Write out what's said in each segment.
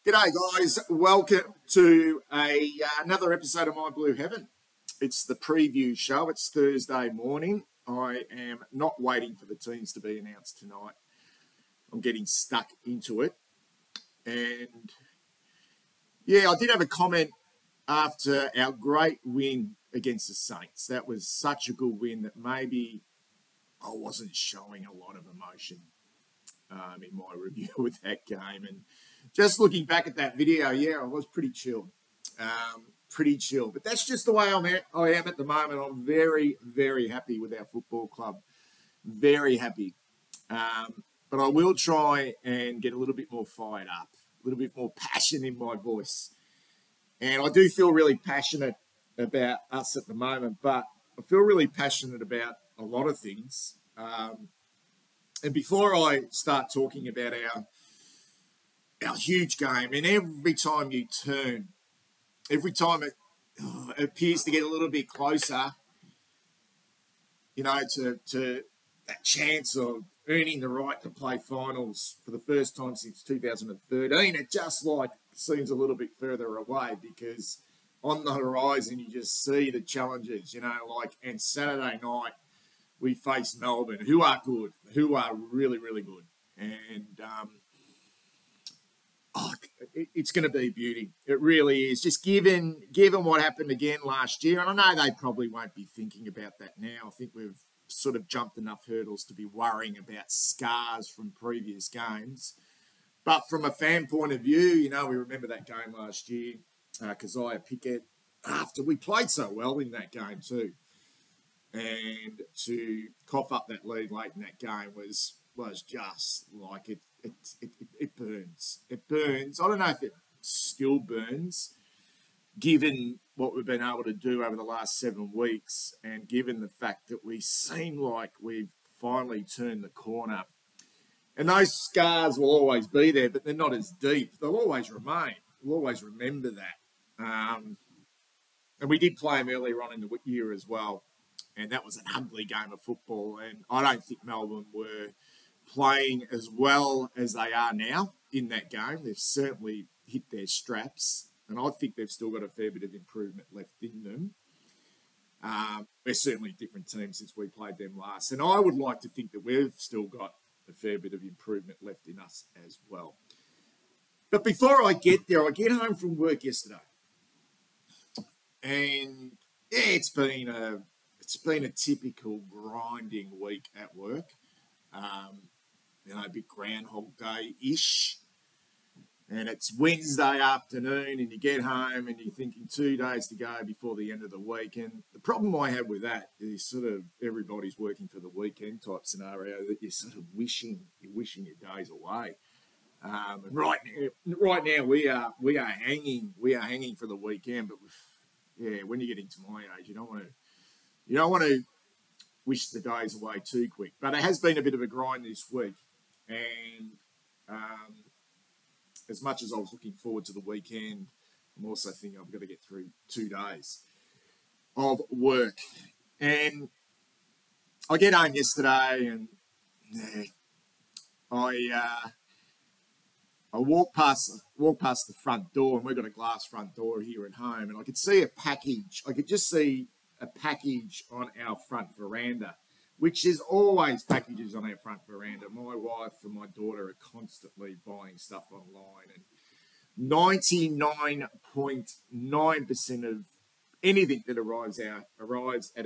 G'day guys, welcome to another episode of My Blue Heaven. It's the preview show. It's Thursday morning. I am not waiting for the teams to be announced tonight. I'm getting stuck into it. And yeah, I did have a comment after our great win against the Saints. That was such a good win that maybe I wasn't showing a lot of emotion in my review with that game. And just looking back at that video, yeah, I was pretty chilled. But that's just the way I am at the moment. I'm very, very happy with our football club. Very happy. But I will try and get a little bit more fired up, a little bit more passion in my voice. And I do feel really passionate about us at the moment, but I feel really passionate about a lot of things. And before I start talking about our huge game, and every time you turn, every time it appears to get a little bit closer, you know, to that chance of earning the right to play finals for the first time since 2013, it just like seems a little bit further away because on the horizon you just see the challenges, you know, and Saturday night we face Melbourne, who are good, who are really, really good. And it's going to be beauty. It really is. Just given what happened again last year, and I know they probably won't be thinking about that now. I think we've sort of jumped enough hurdles to be worrying about scars from previous games. But from a fan point of view, you know, we remember that game last year, Keziah Pickett, after we played so well in that game too. And to cough up that lead late in that game was just like it burns. It burns. I don't know if it still burns, given what we've been able to do over the last 7 weeks, and given the fact that we seem like we've finally turned the corner. And those scars will always be there, but they're not as deep. They'll always remain. We'll always remember that. And we did play them earlier on in the year as well. And that was an ugly game of football. And I don't think Melbourne were playing as well as they are now in that game. They've certainly hit their straps. And I think they've still got a fair bit of improvement left in them. They're certainly a different team since we played them last. And I would like to think that we've still got a fair bit of improvement left in us as well. But before I get there, I get home from work yesterday. And yeah, it's been a typical grinding week at work. You know, a bit Groundhog Day-ish. And it's Wednesday afternoon and you get home and you're thinking 2 days to go before the end of the week. And the problem I have with that is sort of everybody's working for the weekend type scenario that you're sort of wishing your days away. And right now we are hanging for the weekend. But yeah, when you get into my age, you don't want to wish the days away too quick. But it has been a bit of a grind this week. And as much as I was looking forward to the weekend, I'm also thinking I've got to get through 2 days of work. And I get home yesterday and I walk past the front door, and we've got a glass front door here at home, and I could see a package. I could just see a package on our front veranda, which is always packages on our front veranda. My wife and my daughter are constantly buying stuff online, and 99.9% of anything that arrives at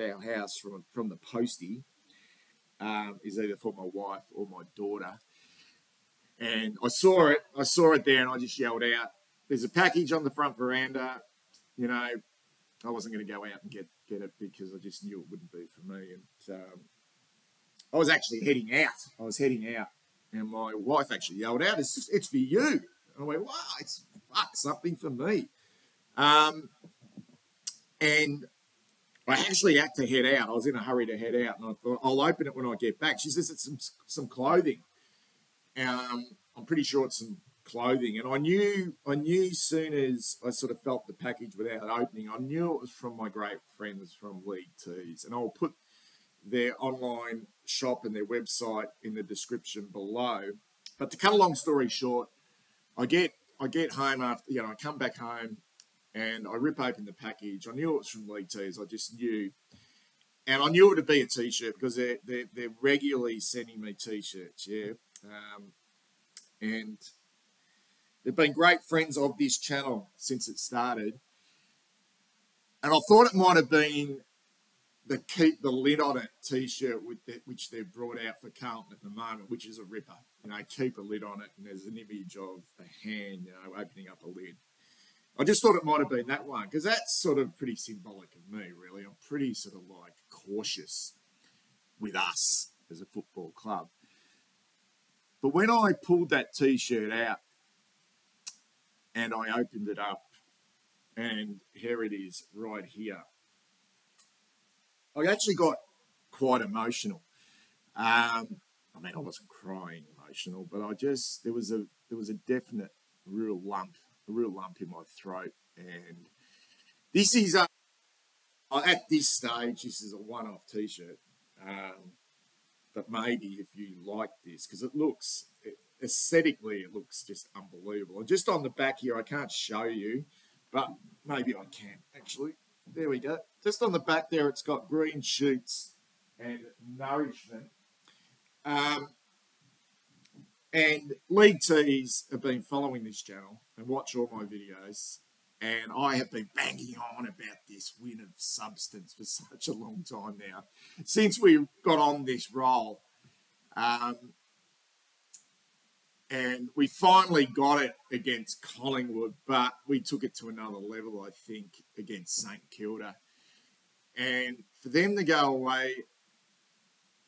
our house from the postie is either for my wife or my daughter. And I saw it there, and I just yelled out, "There's a package on the front veranda." You know, I wasn't going to go out and get it because I just knew it wouldn't be for me. And I was actually heading out. And my wife actually yelled out, it's for you. And I went, wow, it's something for me. And I actually had to head out. I was in a hurry to head out, and I thought, I'll open it when I get back. She says it's some clothing. I'm pretty sure it's some clothing. And I knew as soon as I sort of felt the package without opening, I knew it was from my great friends from League Tees. And I'll put their online shop and their website in the description below. But to cut a long story short, I get I get home after, I come back home and I rip open the package. I knew it was from League Tees. I just knew. And I knew it would be a T-shirt because they're regularly sending me T-shirts, yeah. And they've been great friends of this channel since it started. And I thought it might have been the Keep the Lid on It T-shirt which they've brought out for Carlton at the moment, which is a ripper. Keep a lid on it, and there's an image of a hand, opening up a lid. I just thought it might have been that one because that's sort of pretty symbolic of me, really. I'm pretty sort of like cautious with us as a football club. But when I pulled that T-shirt out and I opened it up, and here it is right here, I actually got quite emotional. I wasn't crying emotional, but there was a definite real lump in my throat. And this is at this stage, this is a one-off T-shirt. But maybe if you like this, because aesthetically, it looks just unbelievable. And just on the back here, I can't show you, but maybe I can actually. There we go. Just on the back there, it's got green shoots and nourishment. And League Tees have been following this channel and watch all my videos. And I have been banging on about this win of substance for such a long time now. Since we got on this roll. And we finally got it against Collingwood, but we took it to another level, I think, against St Kilda. And for them to go away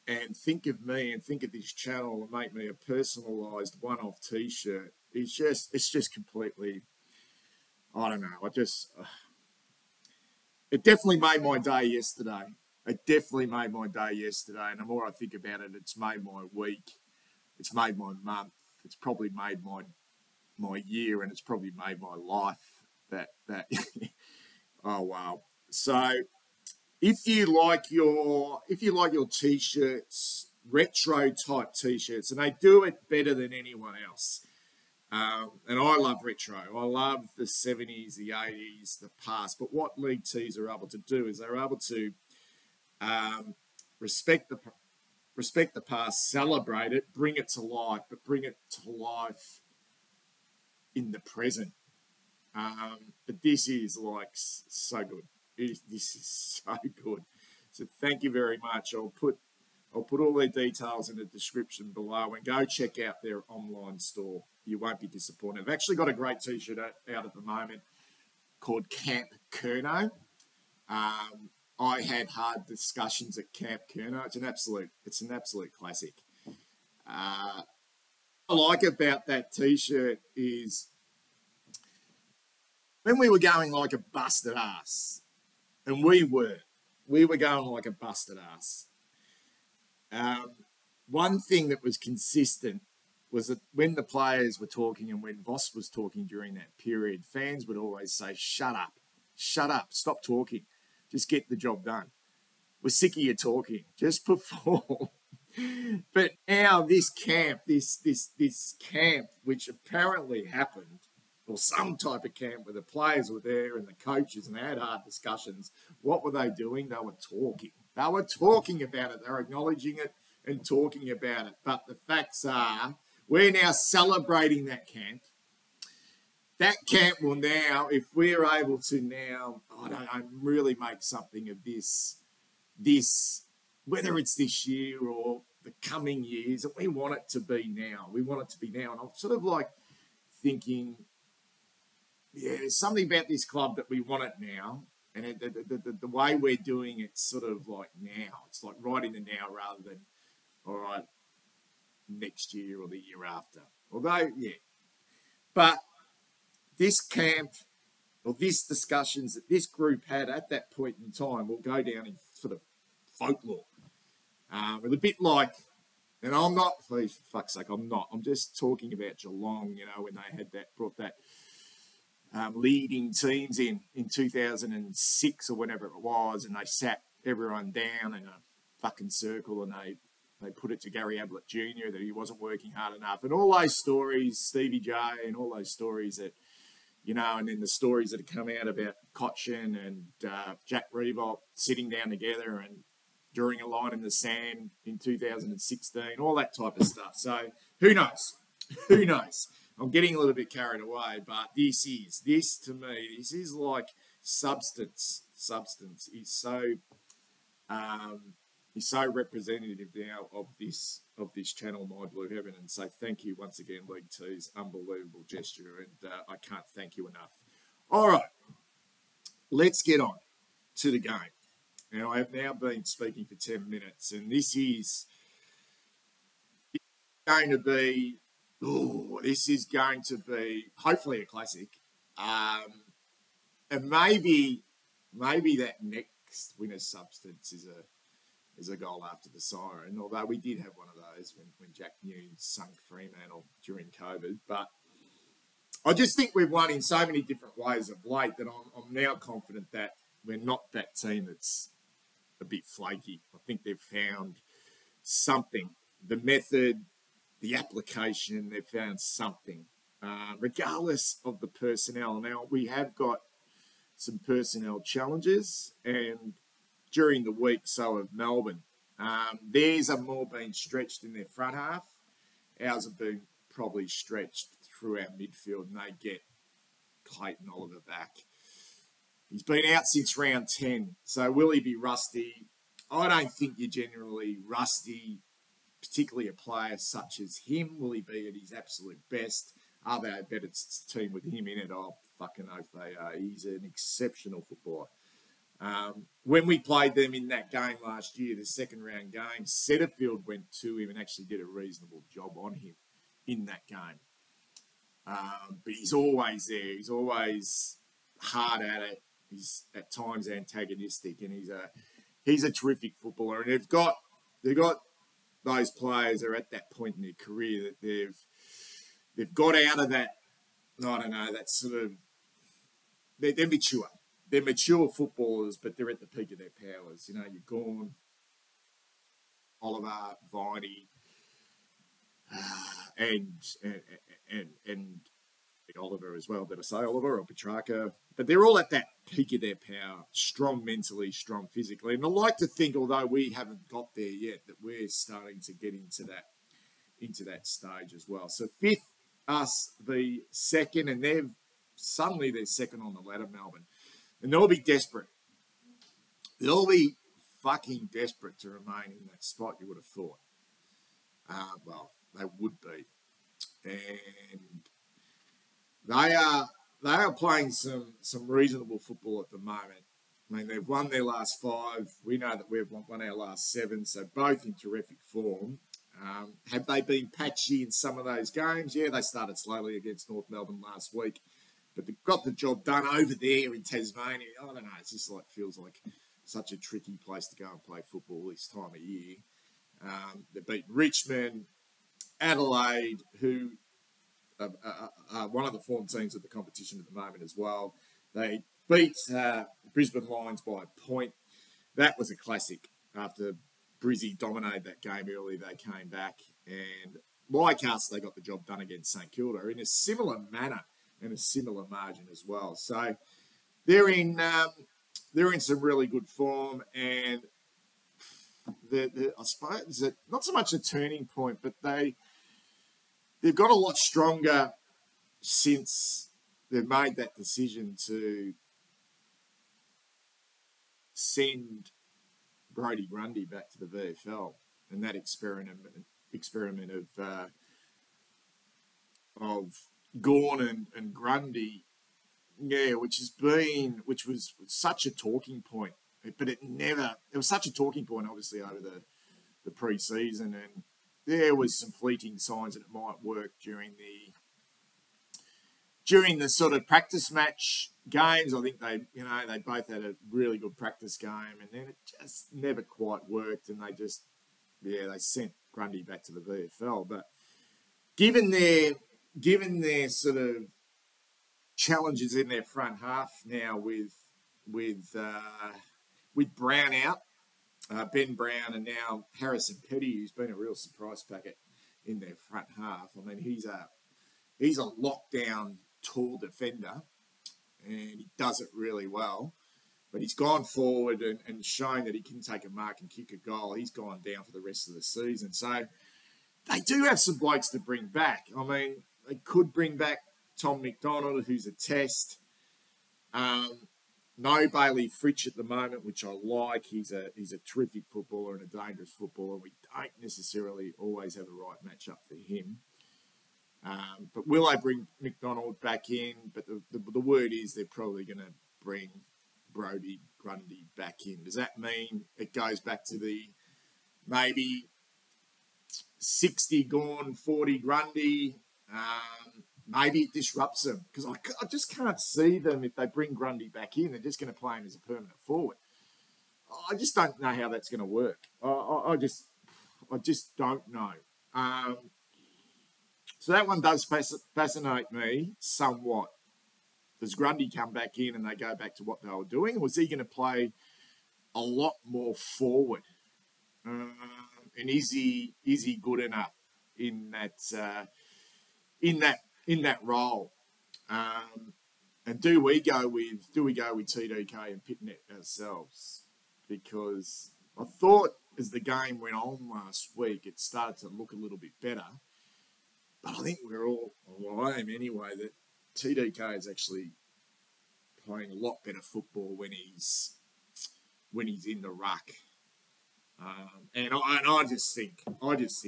and think of me and think of this channel and make me a personalised one-off T-shirt, it's just completely, I don't know. It definitely made my day yesterday. And the more I think about it, it's made my week. It's made my month. It's probably made my year, and it's probably made my life. That oh wow! So if you like your T-shirts, retro type T-shirts, and they do it better than anyone else. And I love retro. I love the 70s, the 80s, the past. But what League Tees are able to do is they're able to respect the past, celebrate it, bring it to life, but bring it to life in the present. But this is like so good. This is so good. So thank you very much. I'll put all their details in the description below, and go check out their online store. You won't be disappointed. I've actually got a great T-shirt out at the moment called Camp Kerno. I had hard discussions at Camp Kerno. It's an absolute classic. What I like about that T-shirt is when we were going like a busted ass, and we were going like a busted ass. One thing that was consistent was that when the players were talking and when Voss was talking during that period, fans would always say, shut up, stop talking. Just get the job done. We're sick of you talking. Just perform. But now this camp, which apparently happened, or some type of camp where the players were there and the coaches and they had hard discussions, what were they doing? They were talking. They were talking about it. They were acknowledging it and talking about it. But the facts are we're now celebrating that camp. That camp will now, if we're able to now, really make something of this, whether it's this year or the coming years, and we want it to be now. We want it to be now. And I'm sort of like thinking, yeah, there's something about this club that we want it now. And the way we're doing it, sort of like now. It's like right in the now rather than, all right, next year or the year after. Although, yeah. But this camp, or this discussions that this group had at that point in time will go down in sort of folklore. With a bit like, and I'm not, please, for fuck's sake, I'm just talking about Geelong, when they had brought that leading teams in 2006 or whatever it was, and they sat everyone down in a fucking circle and they they put it to Gary Ablett Jr. that he wasn't working hard enough, and all those stories, Stevie J, and all those stories that, you know, and then the stories that have come out about Cotchin and Jack Reebok sitting down together and drawing a line in the sand in 2016, all that type of stuff. So who knows? Who knows? I'm getting a little bit carried away, but this to me, this is like substance. Substance is so representative now of this channel, My Blue Heaven, and so thank you once again, League T's unbelievable gesture, and I can't thank you enough. All right, let's get on to the game. Now, I have now been speaking for 10 minutes, and this is going to be, hopefully a classic, and maybe that next winner's substance is a goal after the siren, although we did have one of those when Jack Newnes sunk Fremantle during COVID. But I just think we've won in so many different ways of late that I'm now confident that we're not that team that's a bit flaky. I think they've found something. The method, the application, they've found something, regardless of the personnel. Now, we have got some personnel challenges, and during the week, so have Melbourne. Theirs have more been stretched in their front half. Ours have been probably stretched through our midfield, and they get Clayton Oliver back. He's been out since round 10, so will he be rusty? I don't think you're generally rusty, particularly a player such as him. Will he be at his absolute best? Are they a better team with him in it? Oh, fucking oath they are. He's an exceptional footballer. When we played them in that game last year, the second round game, Setterfield went to him and actually did a reasonable job on him in that game. But he's always there. He's always hard at it. He's at times antagonistic, and he's a terrific footballer. And they've got those players that are at that point in their career that they've got out of that. I don't know. That sort of they're mature. They're mature footballers, but they're at the peak of their powers. You know, you're Gawn, Oliver, Viney, and Oliver as well. Did I say Oliver or Petrarca? But they're all at that peak of their power, strong mentally, strong physically. And I like to think, although we haven't got there yet, that we're starting to get into that stage as well. So fifth, us the second, and they're second on the ladder, Melbourne. And they'll be desperate. They'll be fucking desperate to remain in that spot, you would have thought. Well, they would be. And they are playing some reasonable football at the moment. I mean, they've won their last 5. We know that we've won our last 7, so both in terrific form. Have they been patchy in some of those games? Yeah, they started slowly against North Melbourne last week, but they've got the job done over there in Tasmania. I don't know, it's just feels like such a tricky place to go and play football this time of year. They've beaten Richmond, Adelaide, who are one of the form teams of the competition at the moment as well. They beat Brisbane Lions by a point. That was a classic. After Brizzy dominated that game early, they came back, and like us, they got the job done against St Kilda in a similar manner and a similar margin as well. So they're in some really good form, and I suppose that not so much a turning point, but they've got a lot stronger since they've made that decision to send Brodie Grundy back to the VFL, and that experiment of Gawn and Grundy, yeah, which was such a talking point, but it was such a talking point, obviously, over the pre-season, and there was some fleeting signs that it might work during the sort of practice match games. I think they both had a really good practice game, and then it just never quite worked, and they sent Grundy back to the VFL. But given their sort of challenges in their front half now with Brown out, Ben Brown, and now Harrison Petty, who's been a real surprise packet in their front half. I mean, he's a lockdown tall defender, and he does it really well. But he's gone forward and shown that he can take a mark and kick a goal. He's gone down for the rest of the season. So they do have some blokes to bring back. I mean, they could bring back Tom McDonald, who's a test. No Bailey Fritsch at the moment, which I like. He's a terrific footballer and a dangerous footballer. We don't necessarily always have a right matchup for him. But will they bring McDonald back in? But the word is they're probably going to bring Brodie Grundy back in. Does that mean it goes back to the maybe 60 Gawn, 40 Grundy? Maybe it disrupts them because I just can't see them if they bring Grundy back in. They're just going to play him as a permanent forward. I just don't know how that's going to work. I just don't know. So that one does fascinate me somewhat. Does Grundy come back in and they go back to what they were doing? Or was he going to play a lot more forward? And is he good enough in that role? And do we go with TDK and Pitnet ourselves? Because I thought as the game went on last week, it started to look a little bit better. But I think I am anyway, that TDK is actually playing a lot better football when he's in the ruck. And I just think Gawn is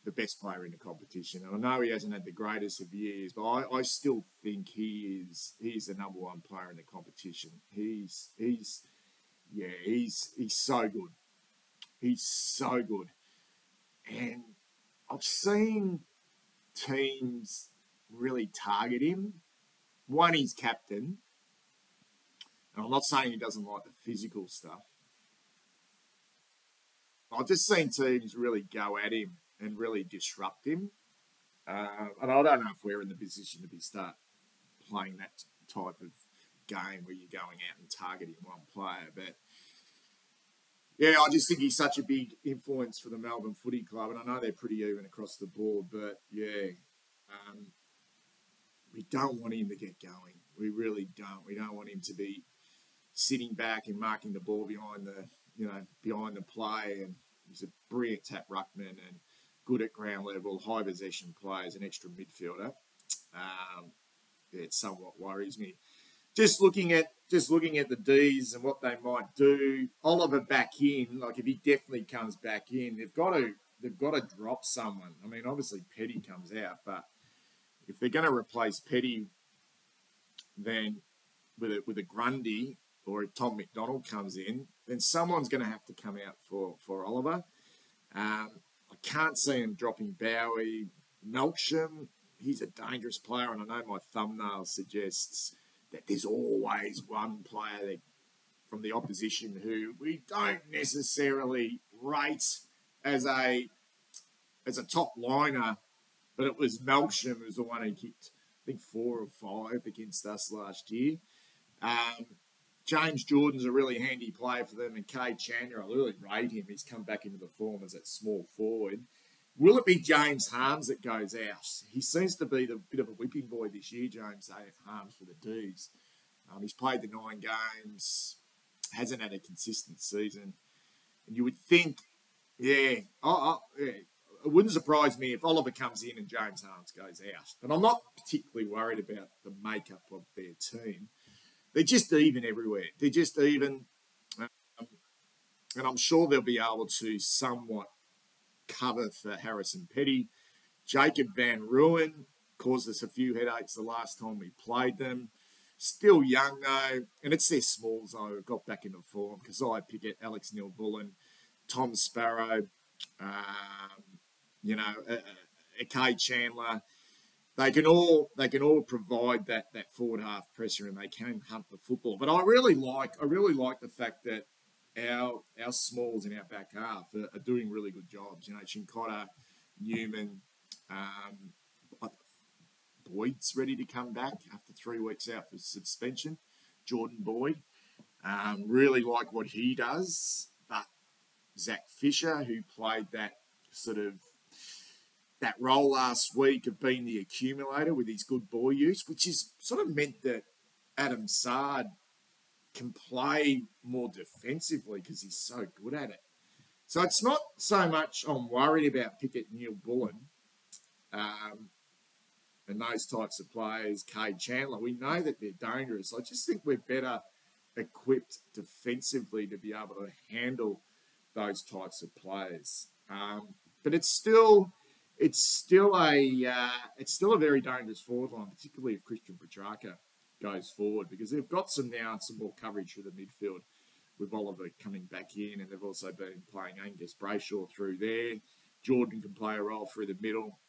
the best player in the competition. And I know he hasn't had the greatest of years, but I still think he's the number one player in the competition. He's so good. He's so good. And I've seen teams really target him. One, he's captain. And I'm not saying he doesn't like the physical stuff. I've just seen teams really go at him and really disrupt him. And I don't know if we're in the position to start playing that type of game where you're going out and targeting one player. But yeah, I just think he's such a big influence for the Melbourne Footy Club, and I know they're pretty even across the board, but yeah, we don't want him to get going. We really don't. We don't want him to be sitting back and marking the ball behind the play. And he's a brilliant tap ruckman and good at ground level, high possession play as an extra midfielder. It somewhat worries me. Just looking at the D's and what they might do, Oliver back in, like if he definitely comes back in, they've got to drop someone. I mean, obviously Petty comes out, but if they're going to replace Petty, then with a Grundy or if Tom McDonald comes in, then someone's going to have to come out for Oliver. I can't see him dropping Bowie. Melksham, he's a dangerous player, and I know my thumbnail suggests that there's always one player from the opposition who we don't necessarily rate as a top liner, but it was Melksham who was the one who kicked, I think, 4 or 5 against us last year. James Jordan's a really handy player for them, and Kay Chandler, I really rate him. He's come back into the form as that small forward. Will it be James Harms that goes out? He seems to be the bit of a whipping boy this year, James Harms, for the D's. He's played the 9 games, hasn't had a consistent season. And you would think, it wouldn't surprise me if Oliver comes in and James Harms goes out. But I'm not particularly worried about the makeup of their team. They're just even everywhere. They're just even. And I'm sure they'll be able to somewhat cover for Harrison Petty. Jacob Van Ruin caused us a few headaches the last time we played them. Still young, though, and it's their smalls, though, who got back into form. Keziah Pickett, Alex Neil-Bullen, Tom Sparrow, Kay Chandler. They can all provide that forward half pressure, and they can hunt the football. But I really like the fact that our smalls in our back half are doing really good jobs. You know, Chincotta, Newman, Boyd's ready to come back after 3 weeks out for suspension. Jordan Boyd. Really like what he does, but Zach Fisher, who played that role last week of being the accumulator with his good ball use, which is sort of meant that Adam Sard can play more defensively because he's so good at it. So it's not so much I'm worried about Pickett, Neil Bullen, and those types of players, Cade Chandler. We know that they're dangerous. I just think we're better equipped defensively to be able to handle those types of players. But it's still a very dangerous forward line, particularly if Christian Petrarca goes forward, because they've got some more coverage through the midfield with Oliver coming back in, and they've also been playing Angus Brayshaw through there. Jordan can play a role through the middle.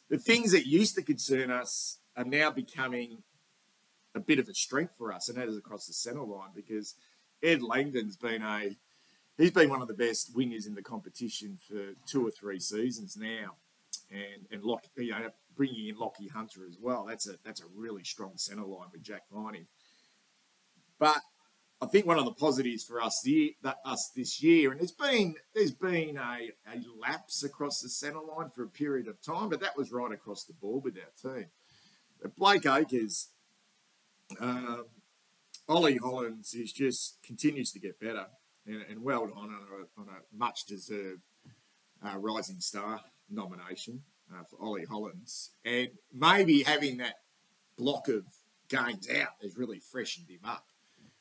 The things that used to concern us are now becoming a bit of a strength for us, and that is across the centre line, because Ed Langdon's been one of the best wingers in the competition for 2 or 3 seasons now, and bringing in Lockie Hunter as well. That's a really strong centre line with Jack Viney. But I think one of the positives for us this year, and there's been a lapse across the centre line for a period of time, but that was right across the board with our team. But Blake Acres, Ollie Hollins, who just continues to get better, and well done on a much-deserved Rising Star nomination for Ollie Hollins. And maybe having that block of games out has really freshened him up.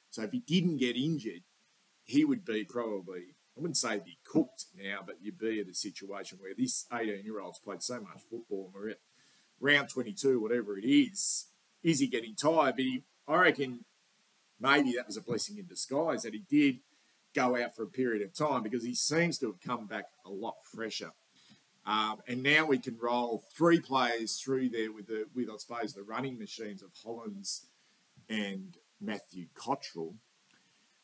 So if he didn't get injured, he would be probably, I wouldn't say be cooked now, but you'd be in a situation where this 18-year-old's played so much football, and we're at round 22, whatever it is he getting tired? But I reckon maybe that was a blessing in disguise that he did go out for a period of time, because he seems to have come back a lot fresher. And now we can roll 3 players through there with I suppose the running machines of Hollins and Matthew Cottrell.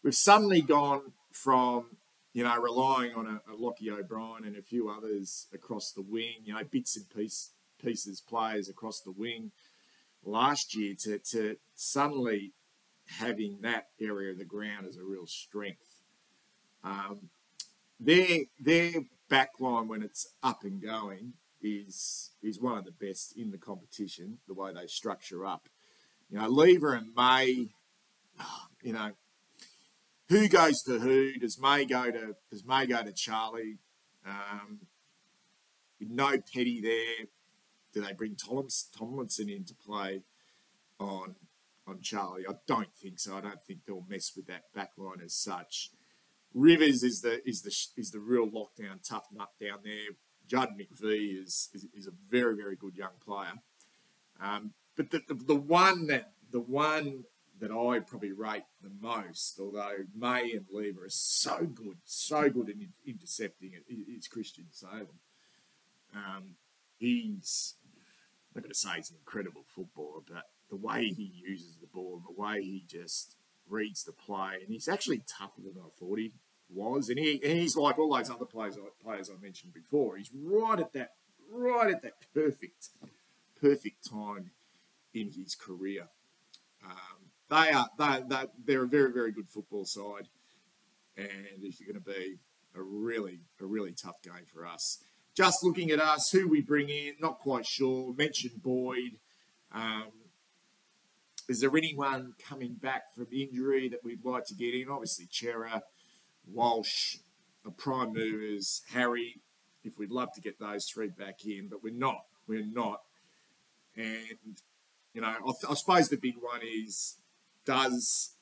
We've suddenly gone from relying on a Lockie O'Brien and a few others across the wing, bits and pieces players across the wing last year, to suddenly having that area of the ground as a real strength. Their backline, when it's up and going, is one of the best in the competition, the way they structure up. Lever and May, who goes to who? Does May go to Charlie? With no Petty there, do they bring Tomlinson in to play on Charlie? I don't think so. I don't think they'll mess with that backline as such. Rivers is the real lockdown tough nut down there. Judd McVie is a very, very good young player. But the one that I probably rate the most, although May and Lever are so good in intercepting it, is Christian Salem. He's, I'm not going to say he's an incredible footballer, but the way he uses the ball and the way he just reads the play, and he's actually tougher than I thought he was, and he's like all those other players I mentioned before. He's right at that perfect time in his career. They're a very, very good football side, and it's going to be a really tough game for us. Just looking at us, who we bring in, not quite sure. Mentioned Boyd. Is there anyone coming back from injury that we'd like to get in? Obviously, Chera, Walsh, the prime movers, Harry. If we'd love to get those 3 back in, but we're not. And I suppose the big one is, does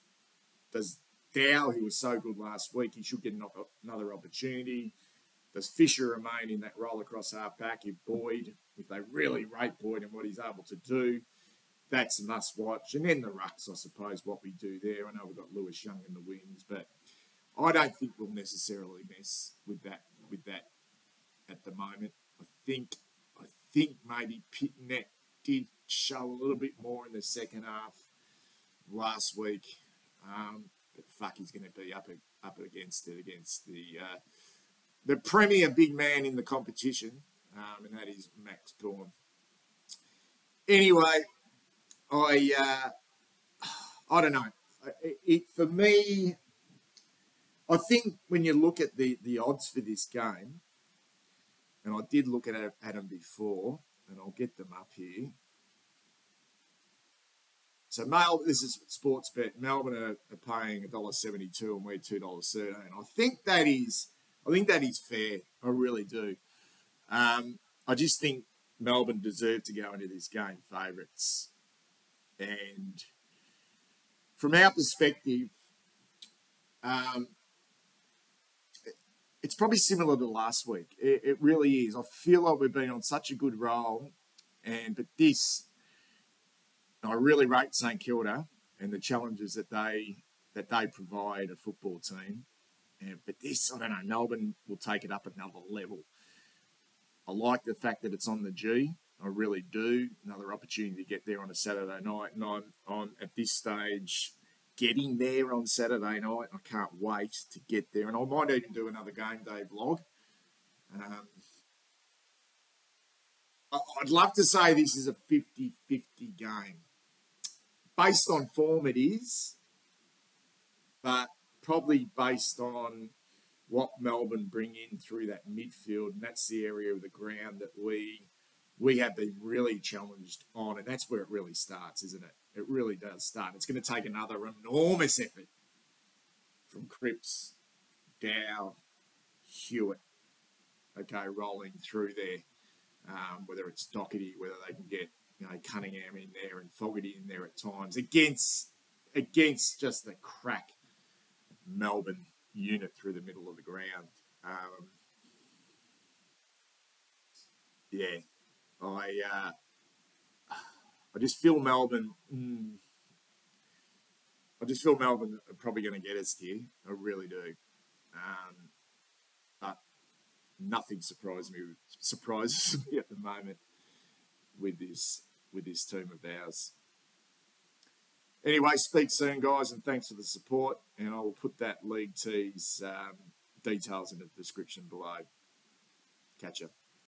Dow, who was so good last week, he should get another opportunity. Does Fisher remain in that roll across half-back? If they really rate Boyd and what he's able to do, that's a must-watch. And then the rucks, I suppose, what we do there. I know we've got Lewis Young in the wings, but I don't think we'll necessarily mess with that at the moment. I think maybe Pitnet did show a little bit more in the second half last week. But fuck, he's going to be up against the premier big man in the competition, and that is Max Gawn. Anyway, I don't know. For me, I think when you look at the odds for this game, and I did look at them before, and I'll get them up here. So this is Sportsbet. Melbourne are paying $1.72 and we're $2.13. I think that is fair. I really do. I just think Melbourne deserve to go into this game favourites. And from our perspective, it's probably similar to last week. It really is. I feel like we've been on such a good roll, but this, I really rate St Kilda and the challenges that they provide a football team. But this, I don't know, Melbourne will take it up another level. I like the fact that it's on the G. I really do. Another opportunity to get there on a Saturday night. And I'm at this stage getting there on Saturday night. I can't wait to get there. And I might even do another game day vlog. I'd love to say this is a 50-50 game. Based on form, it is. But probably based on what Melbourne bring in through that midfield. And that's the area of the ground that we have been really challenged on. And that's where it really starts, isn't it? It really does start. It's going to take another enormous effort from Cripps, Dow, Hewitt, okay, rolling through there. Whether it's Doherty, whether they can get Cunningham in there and Fogarty in there at times against just the crack Melbourne unit through the middle of the ground. I just feel Melbourne. I just feel Melbourne are probably going to get us here. I really do. But nothing surprises me at the moment with this team of ours. Anyway, speak soon, guys, and thanks for the support. And I will put that League T's details in the description below. Catch ya.